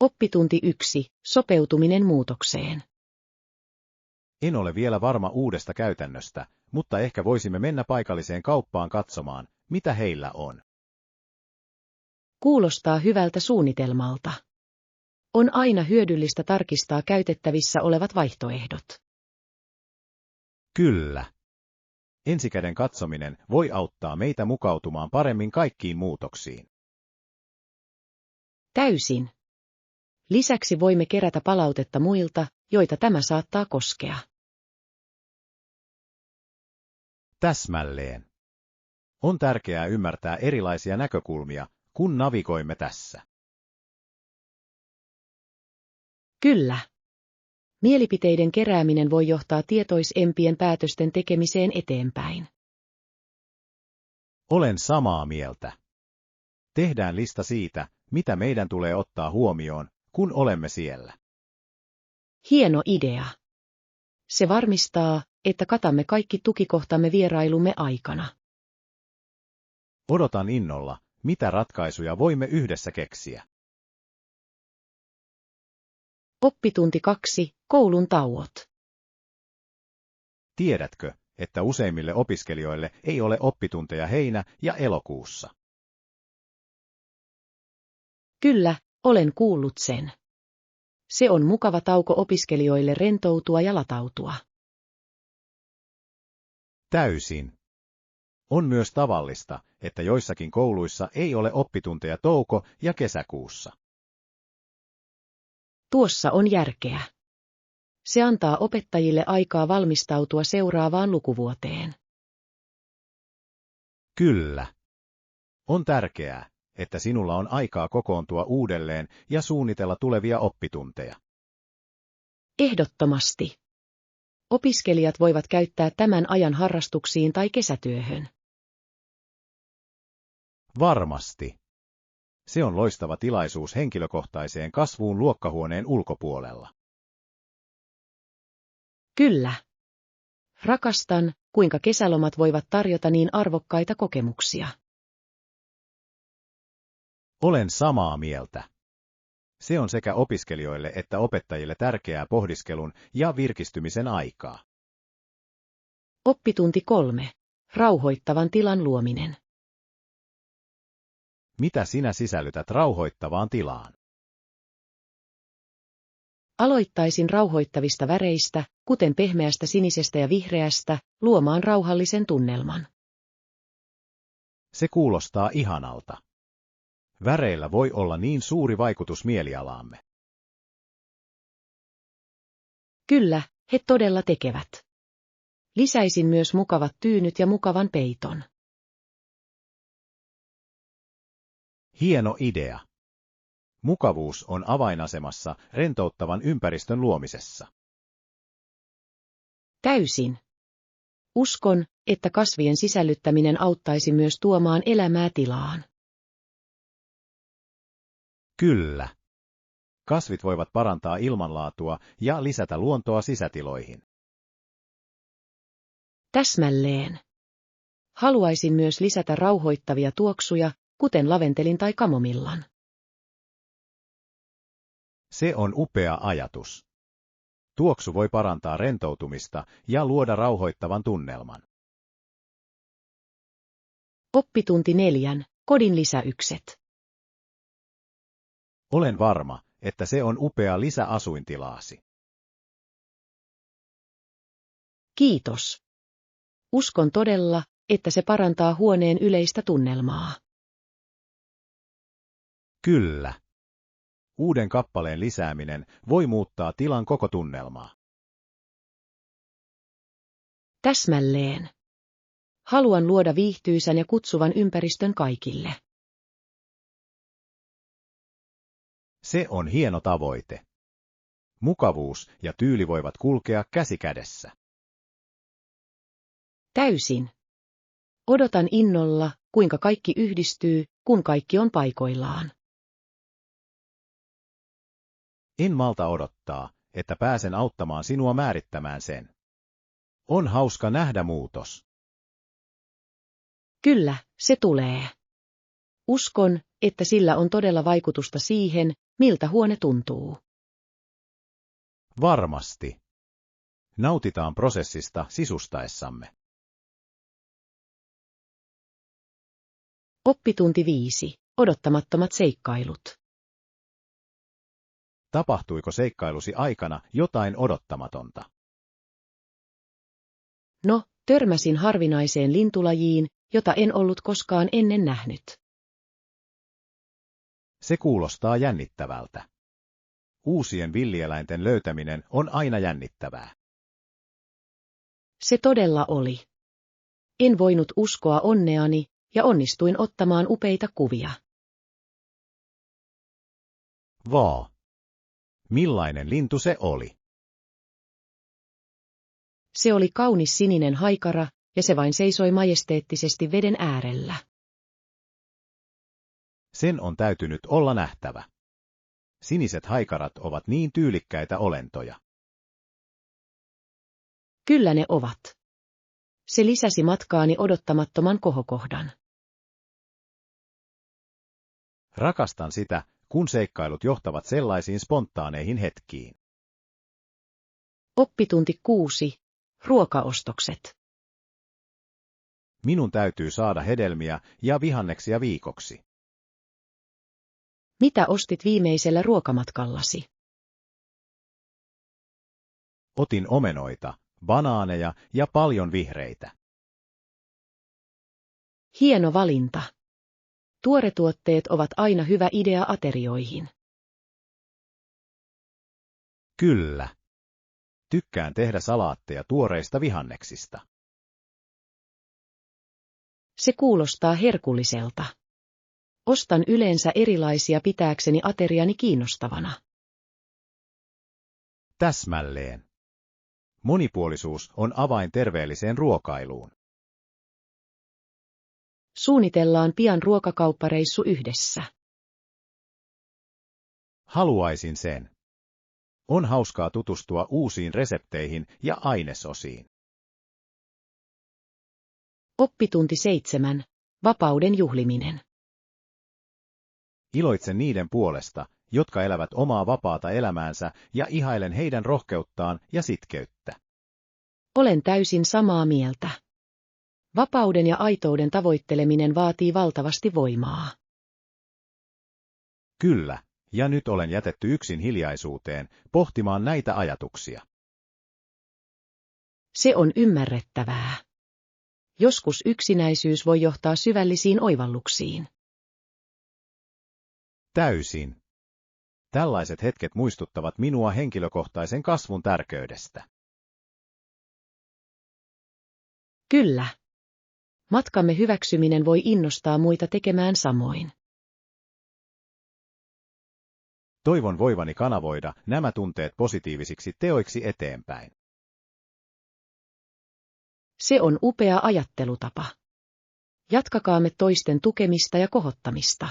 Oppitunti 1. Sopeutuminen muutokseen. En ole vielä varma uudesta käytännöstä, mutta ehkä voisimme mennä paikalliseen kauppaan katsomaan, mitä heillä on. Kuulostaa hyvältä suunnitelmalta. On aina hyödyllistä tarkistaa käytettävissä olevat vaihtoehdot. Kyllä. Ensikäden katsominen voi auttaa meitä mukautumaan paremmin kaikkiin muutoksiin. Täysin. Lisäksi voimme kerätä palautetta muilta, joita tämä saattaa koskea. Täsmälleen. On tärkeää ymmärtää erilaisia näkökulmia, kun navigoimme tässä. Kyllä. Mielipiteiden kerääminen voi johtaa tietoisempien päätösten tekemiseen eteenpäin. Olen samaa mieltä. Tehdään lista siitä, mitä meidän tulee ottaa huomioon, kun olemme siellä. Hieno idea. Se varmistaa, että katamme kaikki tukikohtamme vierailumme aikana. Odotan innolla, mitä ratkaisuja voimme yhdessä keksiä. Oppitunti 2. Koulun tauot. Tiedätkö, että useimmille opiskelijoille ei ole oppitunteja heinä- ja elokuussa? Kyllä, olen kuullut sen. Se on mukava tauko opiskelijoille rentoutua ja latautua. Täysin. On myös tavallista, että joissakin kouluissa ei ole oppitunteja touko- ja kesäkuussa. Tuossa on järkeä. Se antaa opettajille aikaa valmistautua seuraavaan lukuvuoteen. Kyllä. On tärkeää, että sinulla on aikaa kokoontua uudelleen ja suunnitella tulevia oppitunteja. Ehdottomasti. Opiskelijat voivat käyttää tämän ajan harrastuksiin tai kesätyöhön. Varmasti. Se on loistava tilaisuus henkilökohtaiseen kasvuun luokkahuoneen ulkopuolella. Kyllä. Rakastan, kuinka kesälomat voivat tarjota niin arvokkaita kokemuksia. Olen samaa mieltä. Se on sekä opiskelijoille että opettajille tärkeää pohdiskelun ja virkistymisen aikaa. Oppitunti 3. Rauhoittavan tilan luominen. Mitä sinä sisällytät rauhoittavaan tilaan? Aloittaisin rauhoittavista väreistä, kuten pehmeästä sinisestä ja vihreästä, luomaan rauhallisen tunnelman. Se kuulostaa ihanalta. Väreillä voi olla niin suuri vaikutus mielialaamme. Kyllä, he todella tekevät. Lisäisin myös mukavat tyynyt ja mukavan peiton. Hieno idea. Mukavuus on avainasemassa rentouttavan ympäristön luomisessa. Täysin. Uskon, että kasvien sisällyttäminen auttaisi myös tuomaan elämää tilaan. Kyllä. Kasvit voivat parantaa ilmanlaatua ja lisätä luontoa sisätiloihin. Täsmälleen. Haluaisin myös lisätä rauhoittavia tuoksuja, kuten laventelin tai kamomillan. Se on upea ajatus. Tuoksu voi parantaa rentoutumista ja luoda rauhoittavan tunnelman. Oppitunti 4. Kodin lisäykset. Olen varma, että se on upea lisä asuintilaasi. Kiitos. Uskon todella, että se parantaa huoneen yleistä tunnelmaa. Kyllä. Uuden kappaleen lisääminen voi muuttaa tilan koko tunnelmaa. Täsmälleen. Haluan luoda viihtyisän ja kutsuvan ympäristön kaikille. Se on hieno tavoite. Mukavuus ja tyyli voivat kulkea käsi kädessä. Täysin. Odotan innolla, kuinka kaikki yhdistyy, kun kaikki on paikoillaan. En malta odottaa, että pääsen auttamaan sinua määrittämään sen. On hauska nähdä muutos. Kyllä, se tulee. Uskon, että sillä on todella vaikutusta siihen, miltä huone tuntuu. Varmasti. Nautitaan prosessista sisustaessamme. Oppitunti 5. Odottamattomat seikkailut. Tapahtuiko seikkailusi aikana jotain odottamatonta? No, törmäsin harvinaiseen lintulajiin, jota en ollut koskaan ennen nähnyt. Se kuulostaa jännittävältä. Uusien villieläinten löytäminen on aina jännittävää. Se todella oli. En voinut uskoa onneani, ja onnistuin ottamaan upeita kuvia. Vaa! Millainen lintu se oli? Se oli kaunis sininen haikara, ja se vain seisoi majesteettisesti veden äärellä. Sen on täytynyt olla nähtävä. Siniset haikarat ovat niin tyylikkäitä olentoja. Kyllä ne ovat. Se lisäsi matkaani odottamattoman kohokohdan. Rakastan sitä, kun seikkailut johtavat sellaisiin spontaaneihin hetkiin. Oppitunti 6. Ruokaostokset. Minun täytyy saada hedelmiä ja vihanneksia viikoksi. Mitä ostit viimeisellä ruokamatkallasi? Otin omenoita, banaaneja ja paljon vihreitä. Hieno valinta. Tuoretuotteet ovat aina hyvä idea aterioihin. Kyllä. Tykkään tehdä salaatteja tuoreista vihanneksista. Se kuulostaa herkulliselta. Ostan yleensä erilaisia pitääkseni ateriani kiinnostavana. Täsmälleen. Monipuolisuus on avain terveelliseen ruokailuun. Suunnitellaan pian ruokakauppareissu yhdessä. Haluaisin sen. On hauskaa tutustua uusiin resepteihin ja ainesosiin. Oppitunti 7. Vapauden juhliminen. Iloitsen niiden puolesta, jotka elävät omaa vapaata elämäänsä ja ihailen heidän rohkeuttaan ja sitkeyttä. Olen täysin samaa mieltä. Vapauden ja aitouden tavoitteleminen vaatii valtavasti voimaa. Kyllä, ja nyt olen jätetty yksin hiljaisuuteen, pohtimaan näitä ajatuksia. Se on ymmärrettävää. Joskus yksinäisyys voi johtaa syvällisiin oivalluksiin. Täysin. Tällaiset hetket muistuttavat minua henkilökohtaisen kasvun tärkeydestä. Kyllä. Matkamme hyväksyminen voi innostaa muita tekemään samoin. Toivon voivani kanavoida nämä tunteet positiivisiksi teoiksi eteenpäin. Se on upea ajattelutapa. Jatkakaamme toisten tukemista ja kohottamista.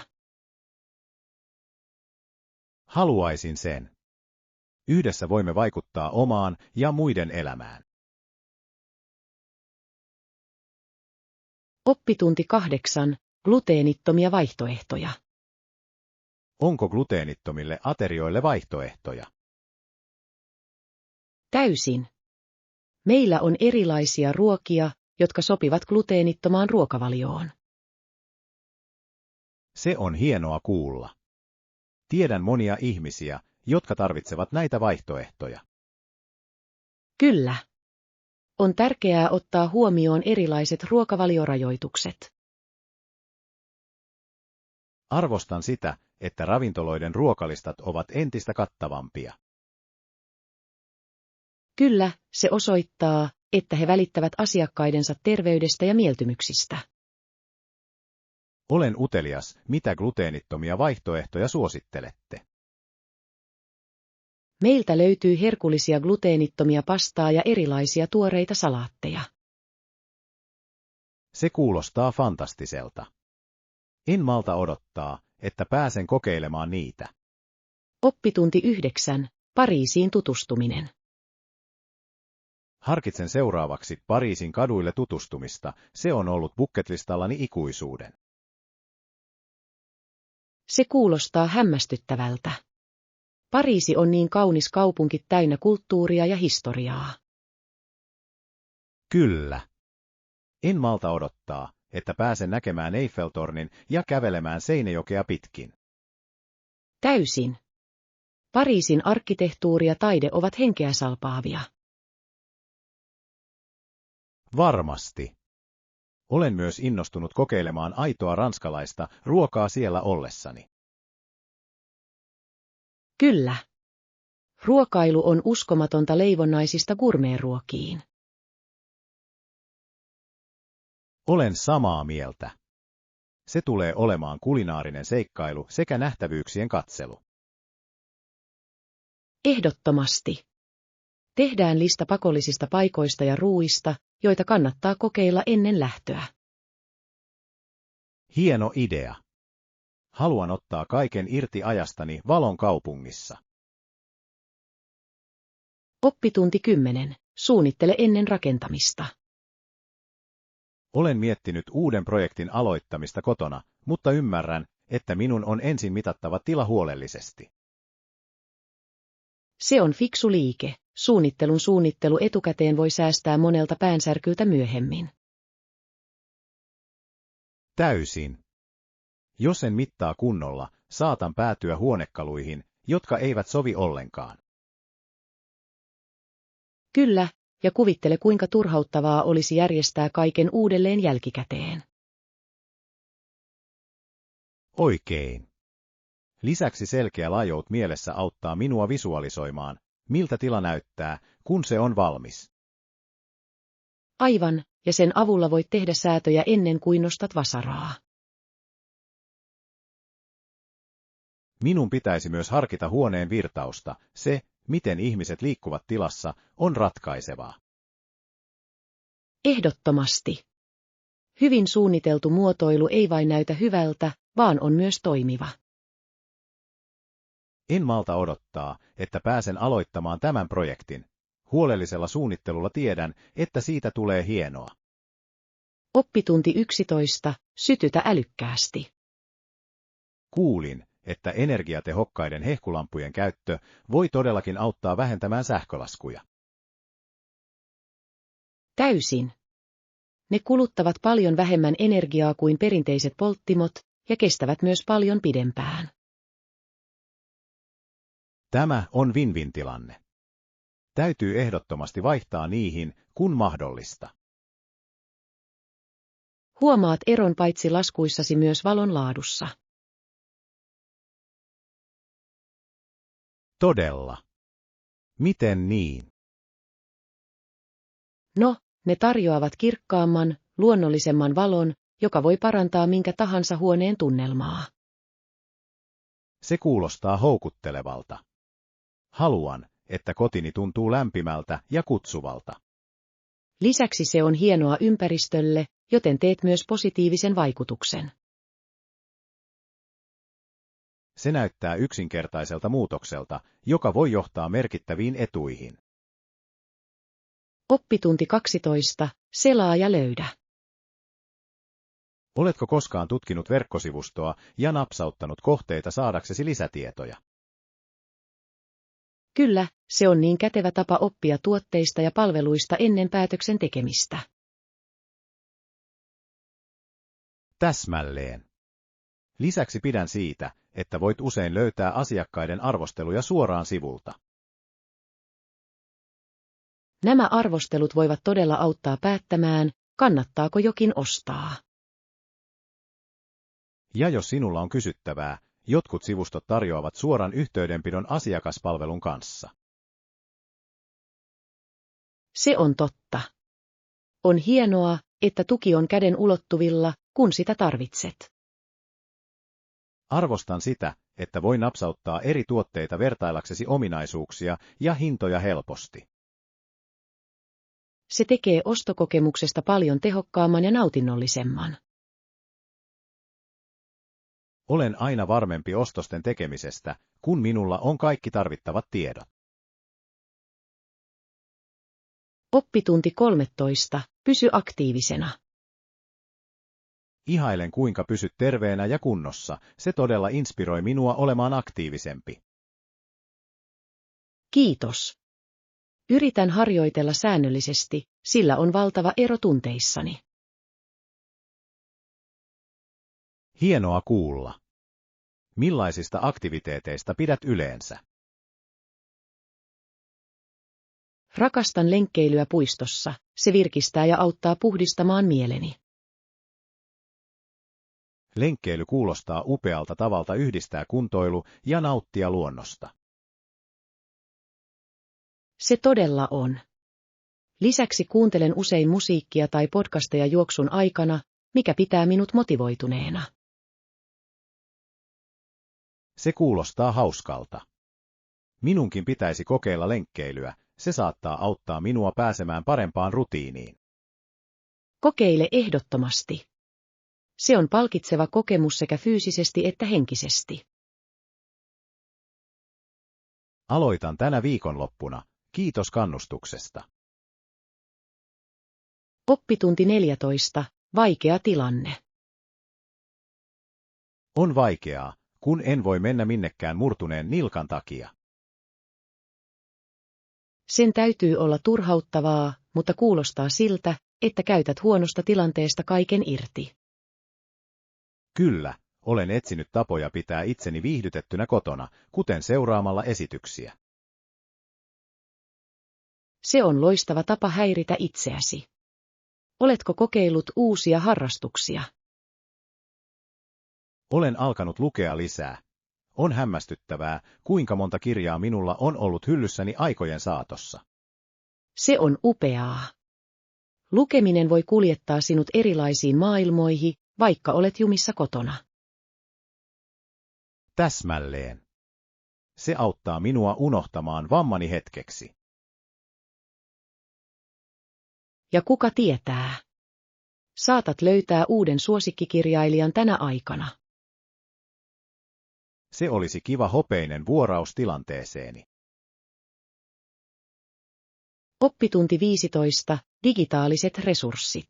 Haluaisin sen. Yhdessä voimme vaikuttaa omaan ja muiden elämään. Oppitunti 8. Gluteenittomia vaihtoehtoja. Onko gluteenittomille aterioille vaihtoehtoja? Täysin. Meillä on erilaisia ruokia, jotka sopivat gluteenittomaan ruokavalioon. Se on hienoa kuulla. Tiedän monia ihmisiä, jotka tarvitsevat näitä vaihtoehtoja. Kyllä. On tärkeää ottaa huomioon erilaiset ruokavaliorajoitukset. Arvostan sitä, että ravintoloiden ruokalistat ovat entistä kattavampia. Kyllä, se osoittaa, että he välittävät asiakkaidensa terveydestä ja mieltymyksistä. Olen utelias, mitä gluteenittomia vaihtoehtoja suosittelette. Meiltä löytyy herkullisia gluteenittomia pastaa ja erilaisia tuoreita salaatteja. Se kuulostaa fantastiselta. En malta odottaa, että pääsen kokeilemaan niitä. Oppitunti 9. Pariisiin tutustuminen. Harkitsen seuraavaksi Pariisin kaduille tutustumista, se on ollut bucketlistallani ikuisuuden. Se kuulostaa hämmästyttävältä. Pariisi on niin kaunis kaupunki täynnä kulttuuria ja historiaa. Kyllä. En malta odottaa, että pääsen näkemään Eiffeltornin ja kävelemään Seinäjokea pitkin. Täysin. Pariisin arkkitehtuuri ja taide ovat henkeä salpaavia. Varmasti. Olen myös innostunut kokeilemaan aitoa ranskalaista ruokaa siellä ollessani. Kyllä. Ruokailu on uskomatonta leivonnaisista gourmetruokiin. Olen samaa mieltä. Se tulee olemaan kulinaarinen seikkailu sekä nähtävyyksien katselu. Ehdottomasti. Tehdään lista pakollisista paikoista ja ruuista, joita kannattaa kokeilla ennen lähtöä. Hieno idea. Haluan ottaa kaiken irti ajastani Valon kaupungissa. Oppitunti 10. Suunnittele ennen rakentamista. Olen miettinyt uuden projektin aloittamista kotona, mutta ymmärrän, että minun on ensin mitattava tila huolellisesti. Se on fiksu liike. Suunnittelu etukäteen voi säästää monelta päänsärkyltä myöhemmin. Täysin. Jos en mittaa kunnolla, saatan päätyä huonekaluihin, jotka eivät sovi ollenkaan. Kyllä, ja kuvittele kuinka turhauttavaa olisi järjestää kaiken uudelleen jälkikäteen. Oikein. Lisäksi selkeä layout mielessä auttaa minua visualisoimaan, miltä tila näyttää, kun se on valmis. Aivan, ja sen avulla voit tehdä säätöjä ennen kuin nostat vasaraa. Minun pitäisi myös harkita huoneen virtausta, se, miten ihmiset liikkuvat tilassa, on ratkaisevaa. Ehdottomasti. Hyvin suunniteltu muotoilu ei vain näytä hyvältä, vaan on myös toimiva. En malta odottaa, että pääsen aloittamaan tämän projektin. Huolellisella suunnittelulla tiedän, että siitä tulee hienoa. Oppitunti 11. Sytytä älykkäästi. Kuulin, että energiatehokkaiden hehkulampujen käyttö voi todellakin auttaa vähentämään sähkölaskuja. Täysin. Ne kuluttavat paljon vähemmän energiaa kuin perinteiset polttimot ja kestävät myös paljon pidempään. Tämä on win-win-tilanne. Täytyy ehdottomasti vaihtaa niihin, kun mahdollista. Huomaat eron paitsi laskuissasi myös valon laadussa. Todella. Miten niin? No, ne tarjoavat kirkkaamman, luonnollisemman valon, joka voi parantaa minkä tahansa huoneen tunnelmaa. Se kuulostaa houkuttelevalta. Haluan, että kotini tuntuu lämpimältä ja kutsuvalta. Lisäksi se on hienoa ympäristölle, joten teet myös positiivisen vaikutuksen. Se näyttää yksinkertaiselta muutokselta, joka voi johtaa merkittäviin etuihin. Oppitunti 12. Selaa ja löydä. Oletko koskaan tutkinut verkkosivustoa ja napsauttanut kohteita saadaksesi lisätietoja? Kyllä, se on niin kätevä tapa oppia tuotteista ja palveluista ennen päätöksen tekemistä. Täsmälleen. Lisäksi pidän siitä, että voit usein löytää asiakkaiden arvosteluja suoraan sivulta. Nämä arvostelut voivat todella auttaa päättämään, kannattaako jokin ostaa. Ja jos sinulla on kysyttävää, jotkut sivustot tarjoavat suoran yhteydenpidon asiakaspalvelun kanssa. Se on totta. On hienoa, että tuki on käden ulottuvilla, kun sitä tarvitset. Arvostan sitä, että voi napsauttaa eri tuotteita vertaillaksesi ominaisuuksia ja hintoja helposti. Se tekee ostokokemuksesta paljon tehokkaamman ja nautinnollisemman. Olen aina varmempi ostosten tekemisestä, kun minulla on kaikki tarvittavat tiedot. Oppitunti 13. Pysy aktiivisena. Ihailen kuinka pysyt terveenä ja kunnossa, se todella inspiroi minua olemaan aktiivisempi. Kiitos. Yritän harjoitella säännöllisesti, sillä on valtava ero tunteissani. Hienoa kuulla. Millaisista aktiviteeteista pidät yleensä? Rakastan lenkkeilyä puistossa, se virkistää ja auttaa puhdistamaan mieleni. Lenkkeily kuulostaa upealta tavalta yhdistää kuntoilu ja nauttia luonnosta. Se todella on. Lisäksi kuuntelen usein musiikkia tai podcasteja juoksun aikana, mikä pitää minut motivoituneena. Se kuulostaa hauskalta. Minunkin pitäisi kokeilla lenkkeilyä, se saattaa auttaa minua pääsemään parempaan rutiiniin. Kokeile ehdottomasti. Se on palkitseva kokemus sekä fyysisesti että henkisesti. Aloitan tänä viikonloppuna, kiitos kannustuksesta. Oppitunti 14. Vaikea tilanne. On vaikeaa, kun en voi mennä minnekään murtuneen nilkan takia. Sen täytyy olla turhauttavaa, mutta kuulostaa siltä, että käytät huonosta tilanteesta kaiken irti. Kyllä, olen etsinyt tapoja pitää itseni viihdytettynä kotona, kuten seuraamalla esityksiä. Se on loistava tapa häiritä itseäsi. Oletko kokeillut uusia harrastuksia? Olen alkanut lukea lisää. On hämmästyttävää, kuinka monta kirjaa minulla on ollut hyllyssäni aikojen saatossa. Se on upeaa. Lukeminen voi kuljettaa sinut erilaisiin maailmoihin, vaikka olet jumissa kotona. Täsmälleen. Se auttaa minua unohtamaan vammani hetkeksi. Ja kuka tietää? Saatat löytää uuden suosikkikirjailijan tänä aikana. Se olisi kiva hopeinen vuoraus tilanteeseeni. Oppitunti 15. Digitaaliset resurssit.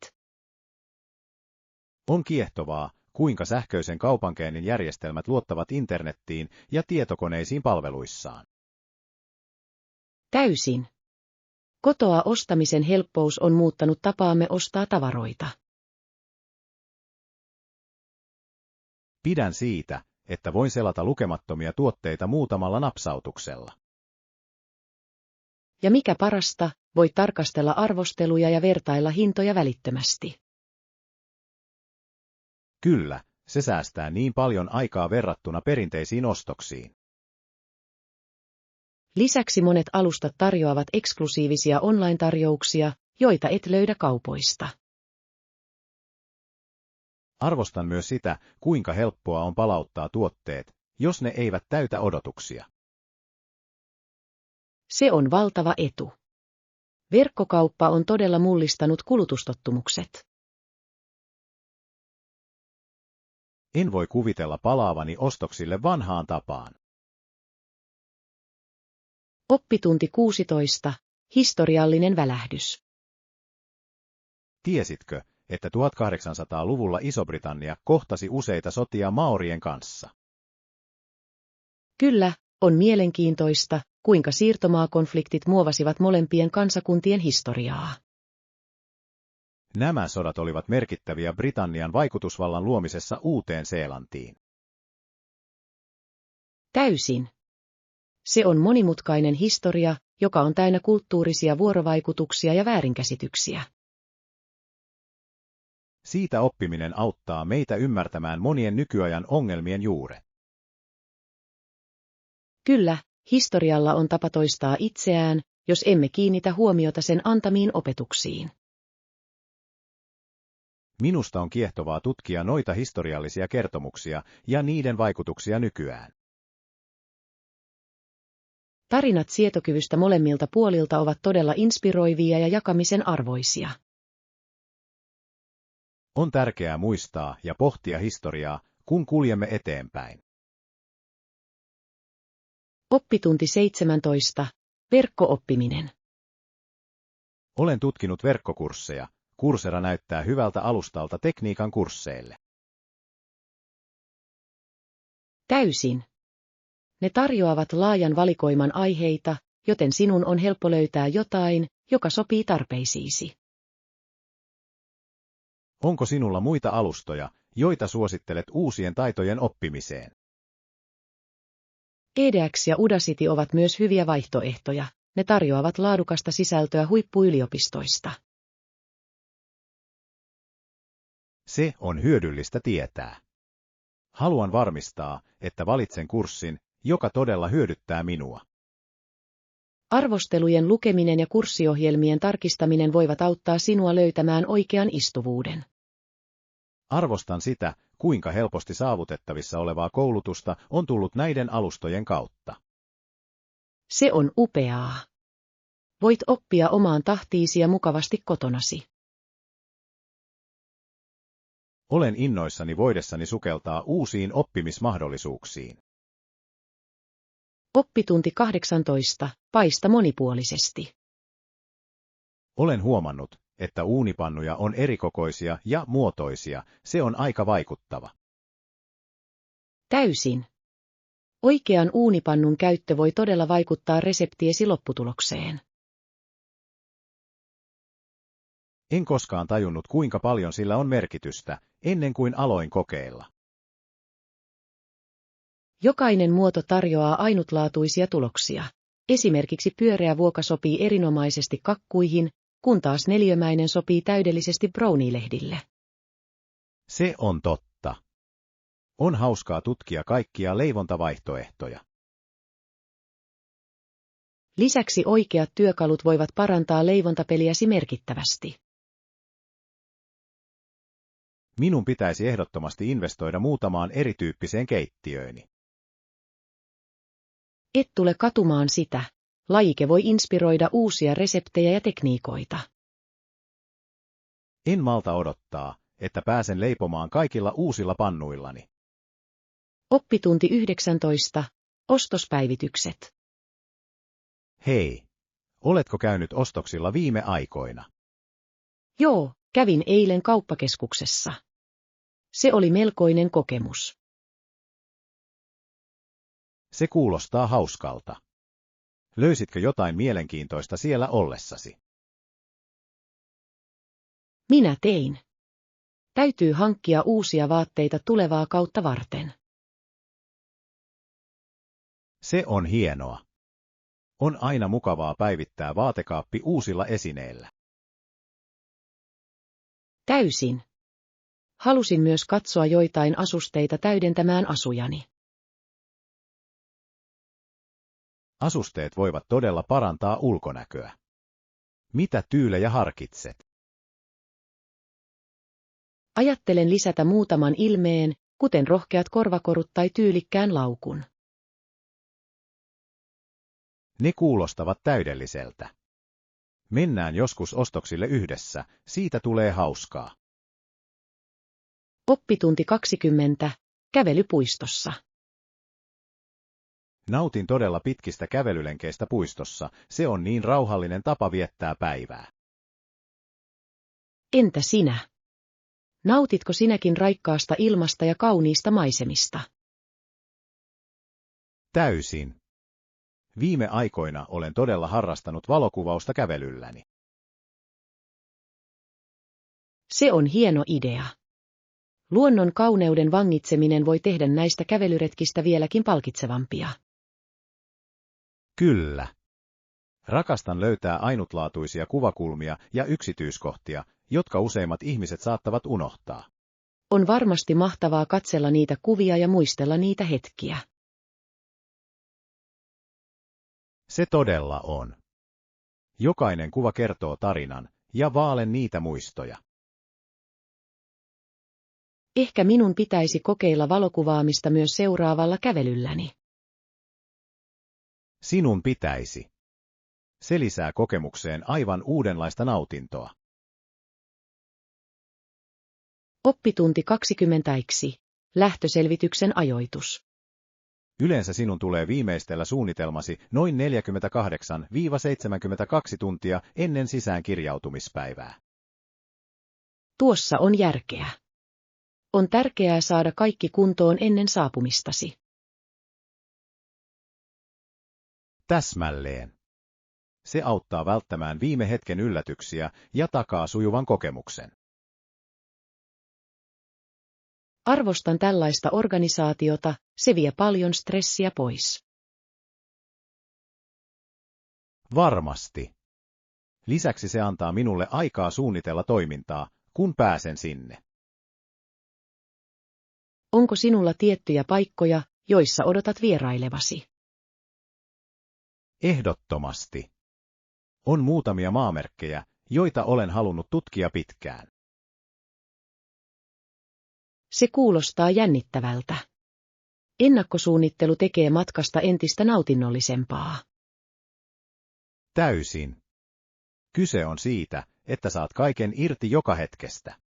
On kiehtovaa, kuinka sähköisen kaupankäynnin järjestelmät luottavat internettiin ja tietokoneisiin palveluissaan. Täysin. Kotoa ostamisen helppous on muuttanut tapaamme ostaa tavaroita. Pidän siitä, että voin selata lukemattomia tuotteita muutamalla napsautuksella. Ja mikä parasta, voit tarkastella arvosteluja ja vertailla hintoja välittömästi. Kyllä, se säästää niin paljon aikaa verrattuna perinteisiin ostoksiin. Lisäksi monet alustat tarjoavat eksklusiivisia online-tarjouksia, joita et löydä kaupoista. Arvostan myös sitä, kuinka helppoa on palauttaa tuotteet, jos ne eivät täytä odotuksia. Se on valtava etu. Verkkokauppa on todella mullistanut kulutustottumukset. En voi kuvitella palaavani ostoksille vanhaan tapaan. Oppitunti 16. Historiallinen välähdys. Tiesitkö, että 1800-luvulla Iso-Britannia kohtasi useita sotia maorien kanssa? Kyllä, on mielenkiintoista, kuinka siirtomaakonfliktit muovasivat molempien kansakuntien historiaa. Nämä sodat olivat merkittäviä Britannian vaikutusvallan luomisessa Uuteen-Seelantiin. Täysin. Se on monimutkainen historia, joka on täynnä kulttuurisia vuorovaikutuksia ja väärinkäsityksiä. Siitä oppiminen auttaa meitä ymmärtämään monien nykyajan ongelmien juuret. Kyllä, historialla on tapa toistaa itseään, jos emme kiinnitä huomiota sen antamiin opetuksiin. Minusta on kiehtovaa tutkia noita historiallisia kertomuksia ja niiden vaikutuksia nykyään. Tarinat sietokyvystä molemmilta puolilta ovat todella inspiroivia ja jakamisen arvoisia. On tärkeää muistaa ja pohtia historiaa, kun kuljemme eteenpäin. Oppitunti 17. Verkko-oppiminen. Olen tutkinut verkkokursseja. Coursera näyttää hyvältä alustalta tekniikan kursseille. Täysin. Ne tarjoavat laajan valikoiman aiheita, joten sinun on helppo löytää jotain, joka sopii tarpeisiisi. Onko sinulla muita alustoja, joita suosittelet uusien taitojen oppimiseen? edX ja Udacity ovat myös hyviä vaihtoehtoja. Ne tarjoavat laadukasta sisältöä huippuyliopistoista. Se on hyödyllistä tietää. Haluan varmistaa, että valitsen kurssin, joka todella hyödyttää minua. Arvostelujen lukeminen ja kurssiohjelmien tarkistaminen voivat auttaa sinua löytämään oikean istuvuuden. Arvostan sitä, kuinka helposti saavutettavissa olevaa koulutusta on tullut näiden alustojen kautta. Se on upeaa. Voit oppia omaan tahtiisi ja mukavasti kotonasi. Olen innoissani voidessani sukeltaa uusiin oppimismahdollisuuksiin. Oppitunti 18. Paista monipuolisesti. Olen huomannut, että uunipannuja on erikokoisia ja muotoisia, se on aika vaikuttava. Täysin. Oikean uunipannun käyttö voi todella vaikuttaa reseptiesi lopputulokseen. En koskaan tajunnut, kuinka paljon sillä on merkitystä, ennen kuin aloin kokeilla. Jokainen muoto tarjoaa ainutlaatuisia tuloksia. Esimerkiksi pyöreä vuoka sopii erinomaisesti kakkuihin, kun taas neliömäinen sopii täydellisesti brownie-lehdille. Se on totta. On hauskaa tutkia kaikkia leivontavaihtoehtoja. Lisäksi oikeat työkalut voivat parantaa leivontapeliäsi merkittävästi. Minun pitäisi ehdottomasti investoida muutamaan erityyppiseen keittiööni. Et tule katumaan sitä. Lajike voi inspiroida uusia reseptejä ja tekniikoita. En malta odottaa, että pääsen leipomaan kaikilla uusilla pannuillani. Oppitunti 19. Ostospäivitykset. Hei, oletko käynyt ostoksilla viime aikoina? Joo, kävin eilen kauppakeskuksessa. Se oli melkoinen kokemus. Se kuulostaa hauskalta. Löysitkö jotain mielenkiintoista siellä ollessasi? Minä tein. Täytyy hankkia uusia vaatteita tulevaa kautta varten. Se on hienoa. On aina mukavaa päivittää vaatekaappi uusilla esineillä. Täysin. Halusin myös katsoa joitain asusteita täydentämään asujani. Asusteet voivat todella parantaa ulkonäköä. Mitä tyylejä harkitset? Ajattelen lisätä muutaman ilmeen, kuten rohkeat korvakorut tai tyylikkään laukun. Ne kuulostavat täydelliseltä. Mennään joskus ostoksille yhdessä, siitä tulee hauskaa. Oppitunti 20. Kävely puistossa. Nautin todella pitkistä kävelylenkeistä puistossa, se on niin rauhallinen tapa viettää päivää. Entä sinä? Nautitko sinäkin raikkaasta ilmasta ja kauniista maisemista? Täysin. Viime aikoina olen todella harrastanut valokuvausta kävelylläni. Se on hieno idea. Luonnon kauneuden vangitseminen voi tehdä näistä kävelyretkistä vieläkin palkitsevampia. Kyllä. Rakastan löytää ainutlaatuisia kuvakulmia ja yksityiskohtia, jotka useimmat ihmiset saattavat unohtaa. On varmasti mahtavaa katsella niitä kuvia ja muistella niitä hetkiä. Se todella on. Jokainen kuva kertoo tarinan, ja vaalen niitä muistoja. Ehkä minun pitäisi kokeilla valokuvaamista myös seuraavalla kävelylläni. Sinun pitäisi. Se lisää kokemukseen aivan uudenlaista nautintoa. Oppitunti 20. Lähtöselvityksen ajoitus. Yleensä sinun tulee viimeistellä suunnitelmasi noin 48–72 tuntia ennen sisäänkirjautumispäivää. Tuossa on järkeä. On tärkeää saada kaikki kuntoon ennen saapumistasi. Täsmälleen. Se auttaa välttämään viime hetken yllätyksiä ja takaa sujuvan kokemuksen. Arvostan tällaista organisaatiota, se vie paljon stressiä pois. Varmasti. Lisäksi se antaa minulle aikaa suunnitella toimintaa, kun pääsen sinne. Onko sinulla tiettyjä paikkoja, joissa odotat vierailevasi? Ehdottomasti. On muutamia maamerkkejä, joita olen halunnut tutkia pitkään. Se kuulostaa jännittävältä. Ennakkosuunnittelu tekee matkasta entistä nautinnollisempaa. Täysin. Kyse on siitä, että saat kaiken irti joka hetkestä.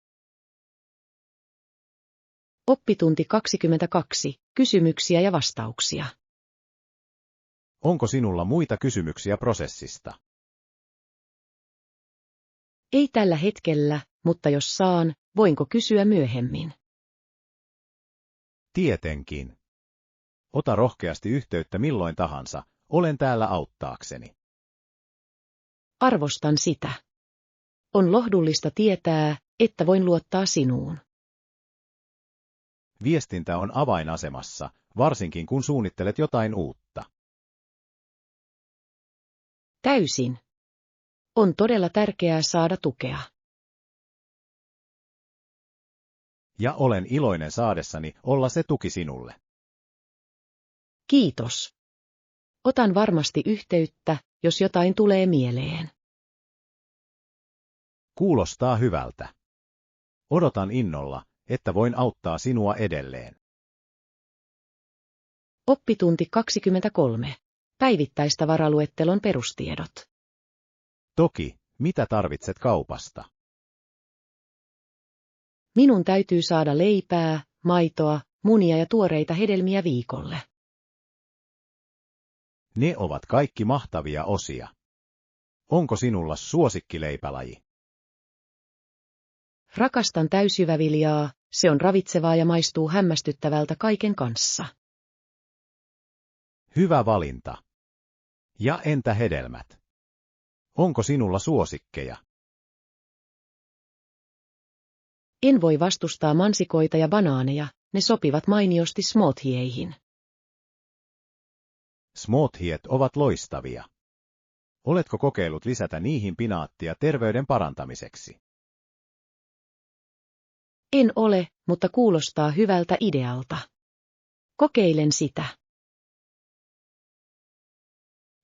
Oppitunti 22. Kysymyksiä ja vastauksia. Onko sinulla muita kysymyksiä prosessista? Ei tällä hetkellä, mutta jos saan, voinko kysyä myöhemmin? Tietenkin. Ota rohkeasti yhteyttä milloin tahansa, olen täällä auttaakseni. Arvostan sitä. On lohdullista tietää, että voin luottaa sinuun. Viestintä on avainasemassa, varsinkin kun suunnittelet jotain uutta. Täysin. On todella tärkeää saada tukea. Ja olen iloinen saadessani olla se tuki sinulle. Kiitos. Otan varmasti yhteyttä, jos jotain tulee mieleen. Kuulostaa hyvältä. Odotan innolla, että voin auttaa sinua edelleen. Oppitunti 23. Päivittäistavaraluettelon perustiedot. Toki, mitä tarvitset kaupasta? Minun täytyy saada leipää, maitoa, munia ja tuoreita hedelmiä viikolle. Ne ovat kaikki mahtavia osia. Onko sinulla suosikkileipälaji? Rakastan täysjyväviljaa, se on ravitsevaa ja maistuu hämmästyttävältä kaiken kanssa. Hyvä valinta. Ja entä hedelmät? Onko sinulla suosikkeja? En voi vastustaa mansikoita ja banaaneja, ne sopivat mainiosti smoothieihin. Smoothiet ovat loistavia. Oletko kokeillut lisätä niihin pinaattia terveyden parantamiseksi? En ole, mutta kuulostaa hyvältä idealta. Kokeilen sitä.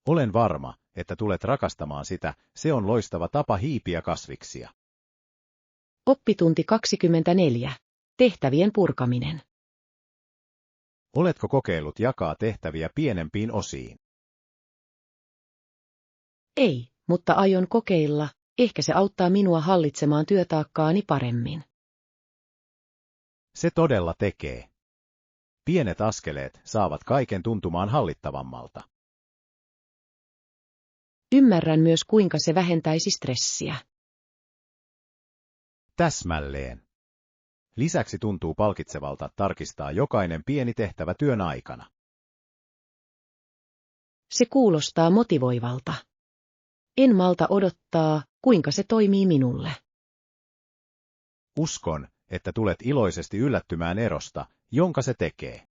Olen varma, että tulet rakastamaan sitä, se on loistava tapa hiipiä kasviksia. Oppitunti 24. Tehtävien purkaminen. Oletko kokeillut jakaa tehtäviä pienempiin osiin? Ei, mutta aion kokeilla, ehkä se auttaa minua hallitsemaan työtaakkaani paremmin. Se todella tekee. Pienet askeleet saavat kaiken tuntumaan hallittavammalta. Ymmärrän myös kuinka se vähentäisi stressiä. Täsmälleen. Lisäksi tuntuu palkitsevalta tarkistaa jokainen pieni tehtävä työn aikana. Se kuulostaa motivoivalta. En malta odottaa, kuinka se toimii minulle. Uskon, että tulet iloisesti yllättymään erosta, jonka se tekee.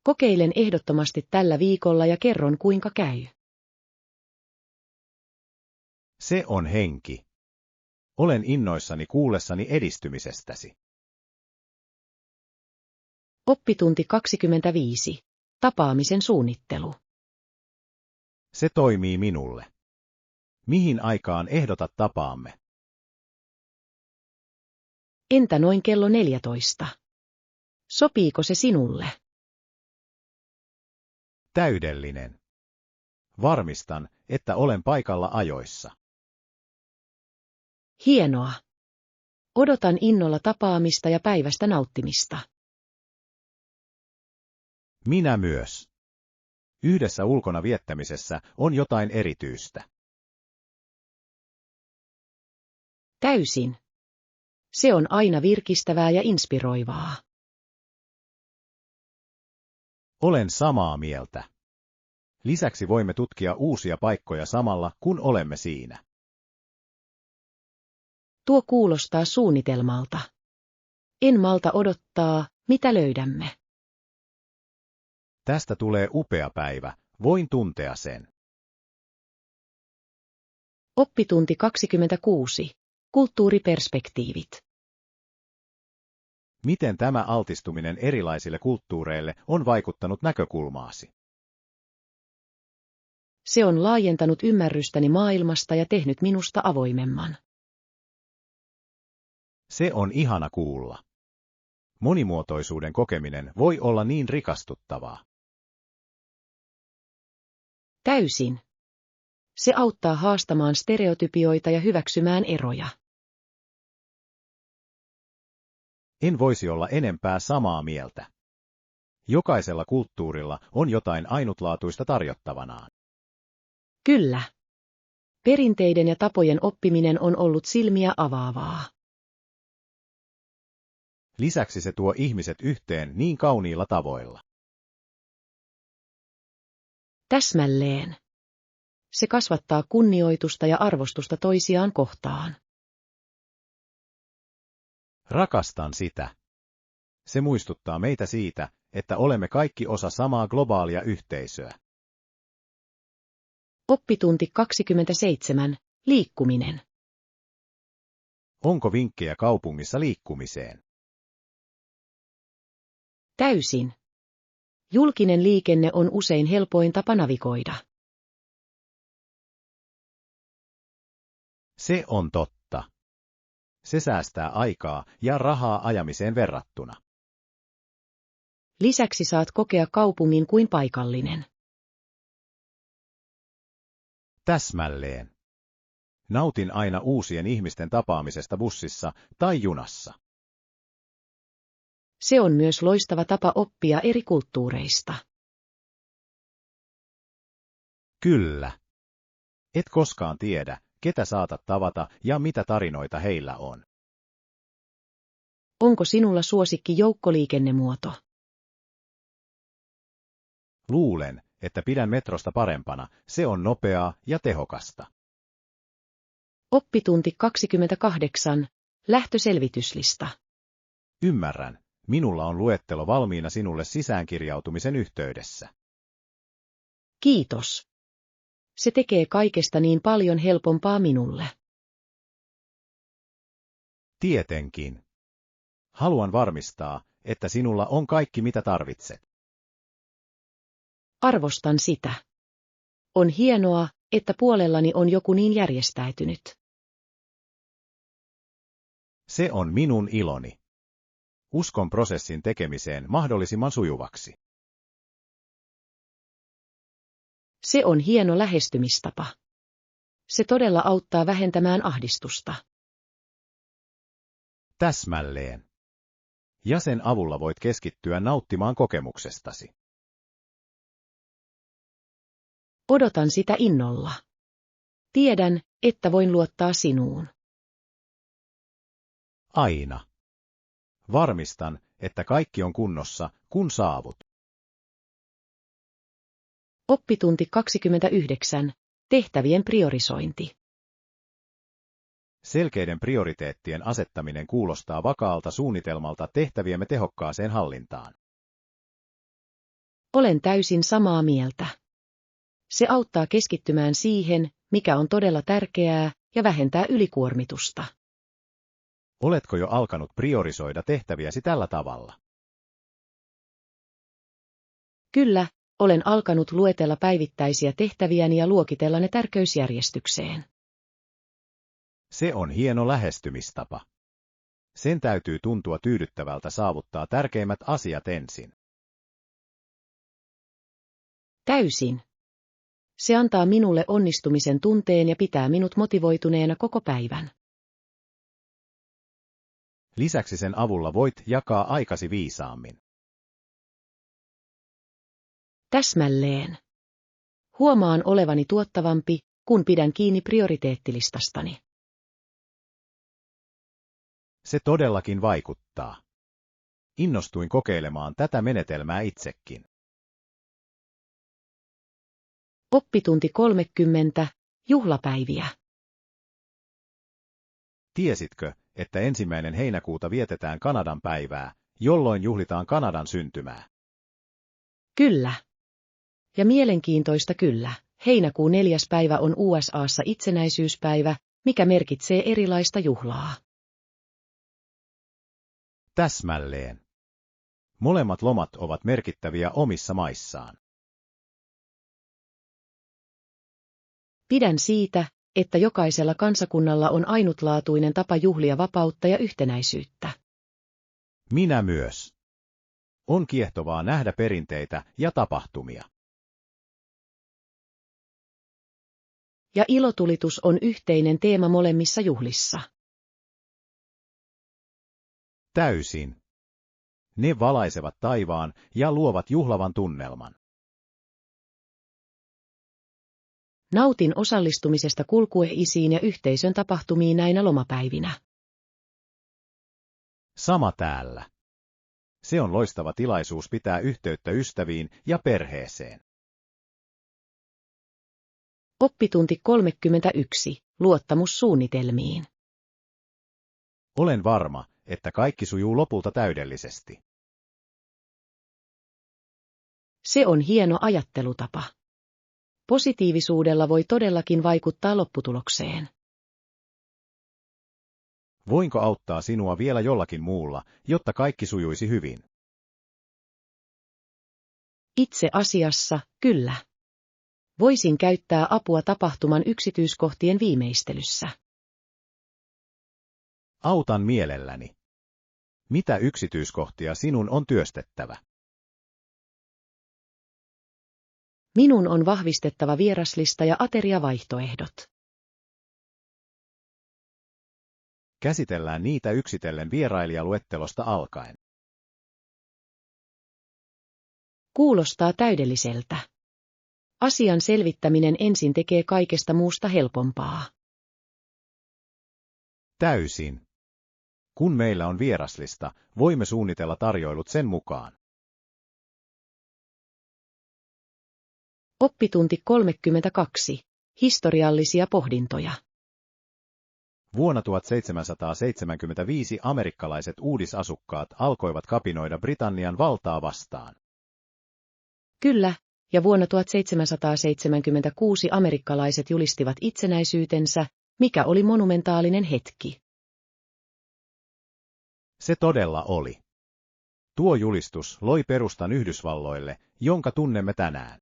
Kokeilen ehdottomasti tällä viikolla ja kerron kuinka käy. Se on henki. Olen innoissani kuullessani edistymisestäsi. Oppitunti 25. Tapaamisen suunnittelu. Se toimii minulle. Mihin aikaan ehdotat tapaamme? Entä noin kello 14? Sopiiko se sinulle? Täydellinen. Varmistan, että olen paikalla ajoissa. Hienoa. Odotan innolla tapaamista ja päivästä nauttimista. Minä myös. Yhdessä ulkona viettämisessä on jotain erityistä. Täysin. Se on aina virkistävää ja inspiroivaa. Olen samaa mieltä. Lisäksi voimme tutkia uusia paikkoja samalla, kun olemme siinä. Tuo kuulostaa suunnitelmalta. En malta odottaa, mitä löydämme. Tästä tulee upea päivä, voin tuntea sen. Oppitunti 26. Kulttuuriperspektiivit. Miten tämä altistuminen erilaisille kulttuureille on vaikuttanut näkökulmaasi? Se on laajentanut ymmärrystäni maailmasta ja tehnyt minusta avoimemman. Se on ihana kuulla. Monimuotoisuuden kokeminen voi olla niin rikastuttavaa. Täysin. Se auttaa haastamaan stereotypioita ja hyväksymään eroja. En voisi olla enempää samaa mieltä. Jokaisella kulttuurilla on jotain ainutlaatuista tarjottavanaan. Kyllä. Perinteiden ja tapojen oppiminen on ollut silmiä avaavaa. Lisäksi se tuo ihmiset yhteen niin kauniilla tavoilla. Täsmälleen. Se kasvattaa kunnioitusta ja arvostusta toisiaan kohtaan. Rakastan sitä. Se muistuttaa meitä siitä, että olemme kaikki osa samaa globaalia yhteisöä. Oppitunti 27. Liikkuminen. Onko vinkkejä kaupungissa liikkumiseen? Täysin. Julkinen liikenne on usein helpoin tapa navigoida. Se on totta. Se säästää aikaa ja rahaa ajamiseen verrattuna. Lisäksi saat kokea kaupungin kuin paikallinen. Täsmälleen. Nautin aina uusien ihmisten tapaamisesta bussissa tai junassa. Se on myös loistava tapa oppia eri kulttuureista. Kyllä. Et koskaan tiedä, ketä saatat tavata ja mitä tarinoita heillä on. Onko sinulla suosikki joukkoliikennemuoto? Luulen, että pidän metrosta parempana, se on nopeaa ja tehokasta. Oppitunti 28. Lähtöselvityslista. Ymmärrän, minulla on luettelo valmiina sinulle sisäänkirjautumisen yhteydessä. Kiitos. Se tekee kaikesta niin paljon helpompaa minulle. Tietenkin. Haluan varmistaa, että sinulla on kaikki mitä tarvitset. Arvostan sitä. On hienoa, että puolellani on joku niin järjestäytynyt. Se on minun iloni. Uskon prosessin tekemiseen mahdollisimman sujuvaksi. Se on hieno lähestymistapa. Se todella auttaa vähentämään ahdistusta. Täsmälleen. Ja sen avulla voit keskittyä nauttimaan kokemuksestasi. Odotan sitä innolla. Tiedän, että voin luottaa sinuun. Aina. Varmistan, että kaikki on kunnossa, kun saavut. Oppitunti 29. Tehtävien priorisointi. Selkeiden prioriteettien asettaminen kuulostaa vakaalta suunnitelmalta tehtäviemme tehokkaaseen hallintaan. Olen täysin samaa mieltä. Se auttaa keskittymään siihen, mikä on todella tärkeää, ja vähentää ylikuormitusta. Oletko jo alkanut priorisoida tehtäviäsi tällä tavalla? Kyllä, olen alkanut luetella päivittäisiä tehtäviäni ja luokitella ne tärkeysjärjestykseen. Se on hieno lähestymistapa. Sen täytyy tuntua tyydyttävältä saavuttaa tärkeimmät asiat ensin. Täysin. Se antaa minulle onnistumisen tunteen ja pitää minut motivoituneena koko päivän. Lisäksi sen avulla voit jakaa aikasi viisaammin. Täsmälleen. Huomaan olevani tuottavampi, kun pidän kiinni prioriteettilistastani. Se todellakin vaikuttaa. Innostuin kokeilemaan tätä menetelmää itsekin. Oppitunti 30. Juhlapäiviä. Tiesitkö, että 1. heinäkuuta vietetään Kanadan päivää, jolloin juhlitaan Kanadan syntymää? Kyllä. Ja mielenkiintoista kyllä, heinäkuun 4. päivä on USA:ssa itsenäisyyspäivä, mikä merkitsee erilaista juhlaa. Täsmälleen. Molemmat lomat ovat merkittäviä omissa maissaan. Pidän siitä, että jokaisella kansakunnalla on ainutlaatuinen tapa juhlia vapautta ja yhtenäisyyttä. Minä myös. On kiehtovaa nähdä perinteitä ja tapahtumia. Ja ilotulitus on yhteinen teema molemmissa juhlissa. Täysin. Ne valaisevat taivaan ja luovat juhlavan tunnelman. Nautin osallistumisesta kulkueisiin ja yhteisön tapahtumiin näinä lomapäivinä. Sama täällä. Se on loistava tilaisuus pitää yhteyttä ystäviin ja perheeseen. Oppitunti 31. Luottamussuunnitelmiin. Olen varma, että kaikki sujuu lopulta täydellisesti. Se on hieno ajattelutapa. Positiivisuudella voi todellakin vaikuttaa lopputulokseen. Voinko auttaa sinua vielä jollakin muulla, jotta kaikki sujuisi hyvin? Itse asiassa, kyllä. Voisin käyttää apua tapahtuman yksityiskohtien viimeistelyssä. Autan mielelläni. Mitä yksityiskohtia sinun on työstettävä? Minun on vahvistettava vieraslista ja ateriavaihtoehdot. Käsitellään niitä yksitellen vierailijaluettelosta alkaen. Kuulostaa täydelliseltä. Asian selvittäminen ensin tekee kaikesta muusta helpompaa. Täysin. Kun meillä on vieraslista, voimme suunnitella tarjoilut sen mukaan. Oppitunti 32. Historiallisia pohdintoja. Vuonna 1775 amerikkalaiset uudisasukkaat alkoivat kapinoida Britannian valtaa vastaan. Kyllä, ja vuonna 1776 amerikkalaiset julistivat itsenäisyytensä, mikä oli monumentaalinen hetki. Se todella oli. Tuo julistus loi perustan Yhdysvalloille, jonka tunnemme tänään.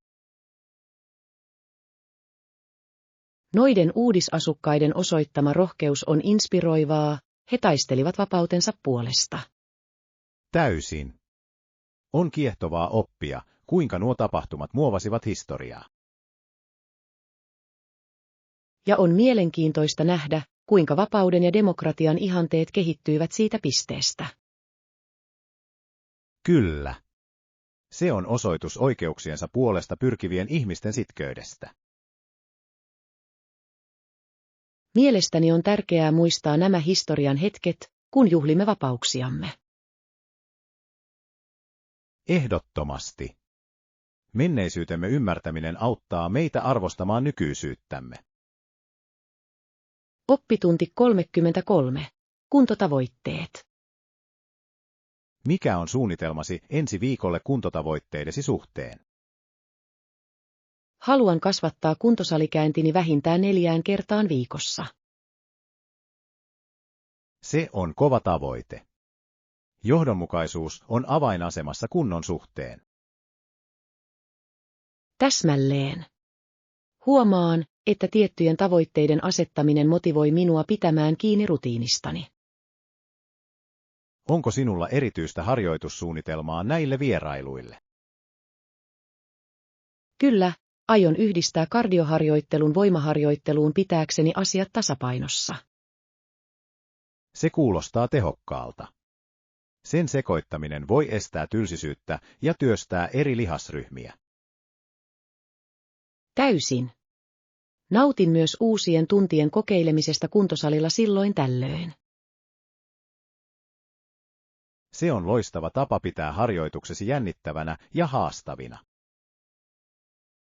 Noiden uudisasukkaiden osoittama rohkeus on inspiroivaa, he taistelivat vapautensa puolesta. Täysin. On kiehtovaa oppia, kuinka nuo tapahtumat muovasivat historiaa. Ja on mielenkiintoista nähdä, kuinka vapauden ja demokratian ihanteet kehittyivät siitä pisteestä. Kyllä. Se on osoitus oikeuksiensa puolesta pyrkivien ihmisten sitkeydestä. Mielestäni on tärkeää muistaa nämä historian hetket, kun juhlimme vapauksiamme. Ehdottomasti. Menneisyytemme ymmärtäminen auttaa meitä arvostamaan nykyisyyttämme. Oppitunti 33. Kuntotavoitteet. Mikä on suunnitelmasi ensi viikolle kuntotavoitteidesi suhteen? Haluan kasvattaa kuntosalikäyntini vähintään 4 kertaan viikossa. Se on kova tavoite. Johdonmukaisuus on avainasemassa kunnon suhteen. Täsmälleen. Huomaan, että tiettyjen tavoitteiden asettaminen motivoi minua pitämään kiinni rutiinistani. Onko sinulla erityistä harjoitussuunnitelmaa näille vierailuille? Kyllä, aion yhdistää kardioharjoittelun voimaharjoitteluun pitääkseni asiat tasapainossa. Se kuulostaa tehokkaalta. Sen sekoittaminen voi estää tylsisyyttä ja työstää eri lihasryhmiä. Täysin. Nautin myös uusien tuntien kokeilemisesta kuntosalilla silloin tällöin. Se on loistava tapa pitää harjoituksesi jännittävänä ja haastavina.